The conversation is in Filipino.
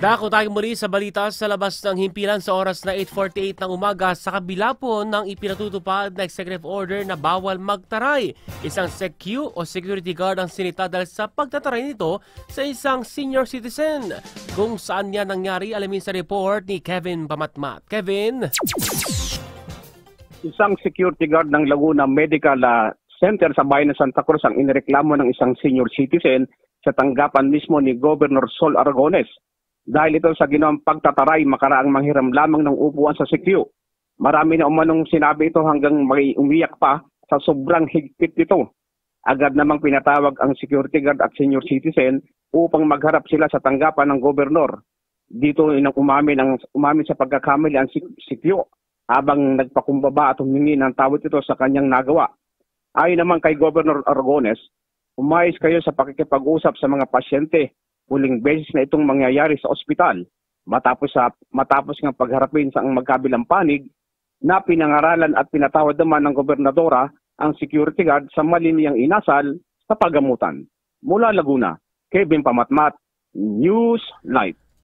Dako tayo muli sa balita sa labas ng himpilan sa oras na 8:48 ng umaga sa kabila po ng ipinatutupad na executive order na bawal magtaray. Isang SecQ o security guard ang sinita dahil sa pagtataray nito sa isang senior citizen. Kung saan yan nangyari, alamin sa report ni Kevin Pamatmat. Kevin? Isang security guard ng Laguna Medical Center sa bayan ng Santa Cruz ang inireklamo ng isang senior citizen sa tanggapan mismo ni Governor Sol Aragones. Dahil ito sa ginawang pagtataray makaraang manghiram lamang ng upuan sa SecQ. Marami na umanong sinabi ito hanggang may umiyak pa sa sobrang higpit nito. Agad namang pinatawag ang security guard at senior citizen upang magharap sila sa tanggapan ng gobernador. Dito umamin sa pagkakamali ang SecQ habang nagpakumbaba at humingi ng tawad ito sa kanyang nagawa. Ayon naman kay Governor Aragones, umayos kayo sa pakikipag-usap sa mga pasyente. Huling beses na itong mangyayari sa ospital matapos ng pagharapin sa magkabilang panig na pinangaralan at pinatawad naman ng gobernadora ang security guard sa mali niyang inasal sa paggamutan. Mula Laguna, Kevin Pamatmat, News Live.